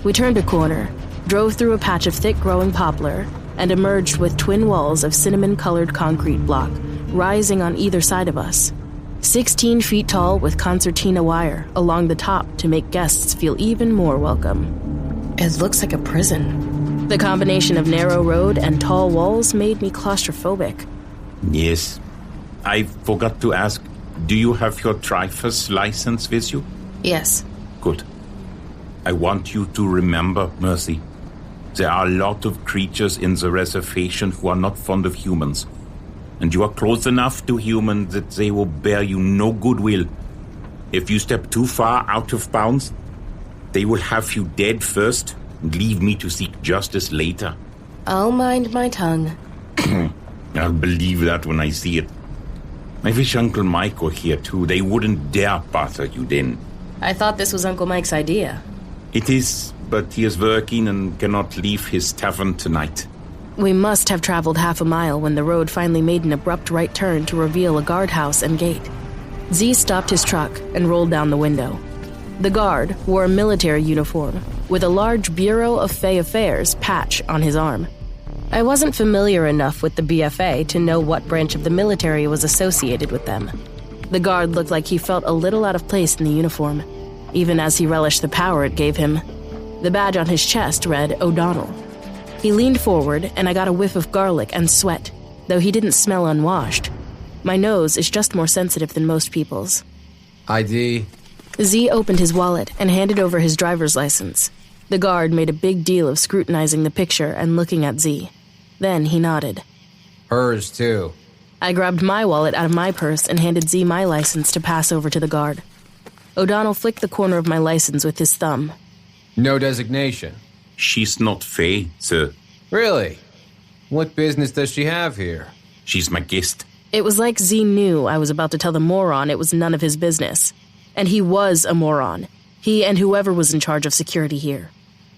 We turned a corner, drove through a patch of thick-growing poplar, and emerged with twin walls of cinnamon-colored concrete block rising on either side of us. 16 feet tall with concertina wire along the top to make guests feel even more welcome. It looks like a prison. The combination of narrow road and tall walls made me claustrophobic. Yes. I forgot to ask, do you have your Dreyfus license with you? Yes. Good. I want you to remember, Mercy, there are a lot of creatures in the reservation who are not fond of humans. And you are close enough to humans that they will bear you no goodwill. If you step too far out of bounds, they will have you dead first and leave me to seek justice later. I'll mind my tongue. I'll believe that when I see it. I wish Uncle Mike were here too. They wouldn't dare bother you then. I thought this was Uncle Mike's idea. It is, but he is working and cannot leave his tavern tonight. We must have traveled half a mile when the road finally made an abrupt right turn to reveal a guardhouse and gate. Z stopped his truck and rolled down the window. The guard wore a military uniform with a large Bureau of Fey Affairs patch on his arm. I wasn't familiar enough with the BFA to know what branch of the military was associated with them. The guard looked like he felt a little out of place in the uniform, even as he relished the power it gave him. The badge on his chest read O'Donnell. He leaned forward, and I got a whiff of garlic and sweat, though he didn't smell unwashed. My nose is just more sensitive than most people's. ID. Z opened his wallet and handed over his driver's license. The guard made a big deal of scrutinizing the picture and looking at Z. Then he nodded. Hers, too. I grabbed my wallet out of my purse and handed Z my license to pass over to the guard. O'Donnell flicked the corner of my license with his thumb. No designation. She's not Fey, sir. Really? What business does she have here? She's my guest. It was like Z knew I was about to tell the moron it was none of his business. And he was a moron. He and whoever was in charge of security here.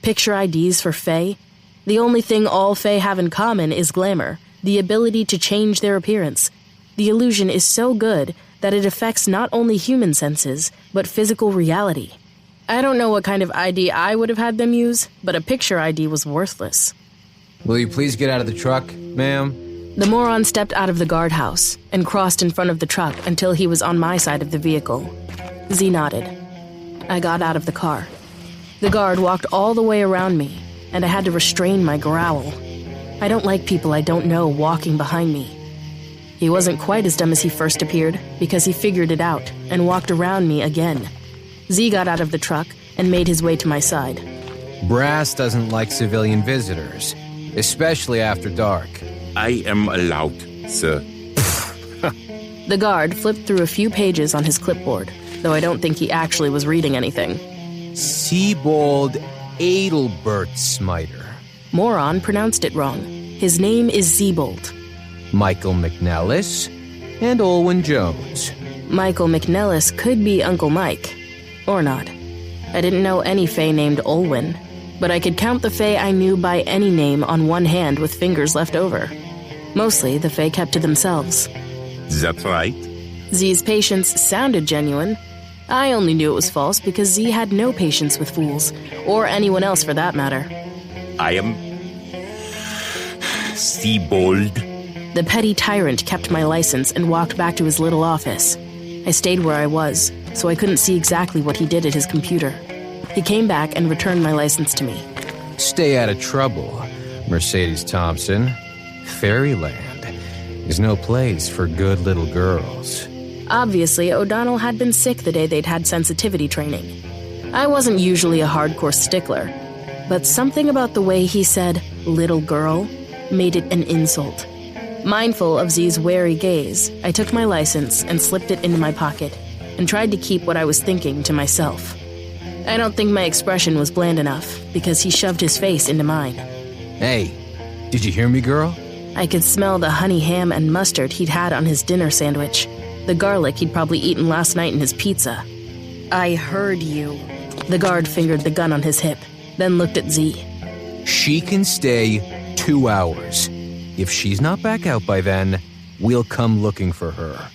Picture IDs for Fey? The only thing all Fey have in common is glamour, the ability to change their appearance. The illusion is so good that it affects not only human senses, but physical reality. I don't know what kind of ID I would have had them use, but a picture ID was worthless. Will you please get out of the truck, ma'am? The moron stepped out of the guardhouse and crossed in front of the truck until he was on my side of the vehicle. Z nodded. I got out of the car. The guard walked all the way around me, and I had to restrain my growl. I don't like people I don't know walking behind me. He wasn't quite as dumb as he first appeared, because he figured it out and walked around me again. Z got out of the truck and made his way to my side. Brass doesn't like civilian visitors, especially after dark. I am allowed, sir. The guard flipped through a few pages on his clipboard, though I don't think he actually was reading anything. Sebald Adelbert Smiter. Moron pronounced it wrong. His name is Zebold. Michael McNellis and Olwyn Jones. Michael McNellis could be Uncle Mike. Or not. I didn't know any Fey named Olwyn, but I could count the Fey I knew by any name on one hand with fingers left over. Mostly, the Fey kept to themselves. That's right. Z's patience sounded genuine. I only knew it was false because Z had no patience with fools, or anyone else for that matter. I am Sebald. The petty tyrant kept my license and walked back to his little office. I stayed where I was, so I couldn't see exactly what he did at his computer. He came back and returned my license to me. Stay out of trouble, Mercy Thompson. Fairyland is no place for good little girls. Obviously, O'Donnell had been sick the day they'd had sensitivity training. I wasn't usually a hardcore stickler, but something about the way he said, little girl, made it an insult. Mindful of Z's wary gaze, I took my license and slipped it into my pocket and tried to keep what I was thinking to myself. I don't think my expression was bland enough because he shoved his face into mine. Hey, did you hear me, girl? I could smell the honey ham and mustard he'd had on his dinner sandwich, the garlic he'd probably eaten last night in his pizza. I heard you. The guard fingered the gun on his hip, then looked at Z. She can stay 2 hours. If she's not back out by then, we'll come looking for her.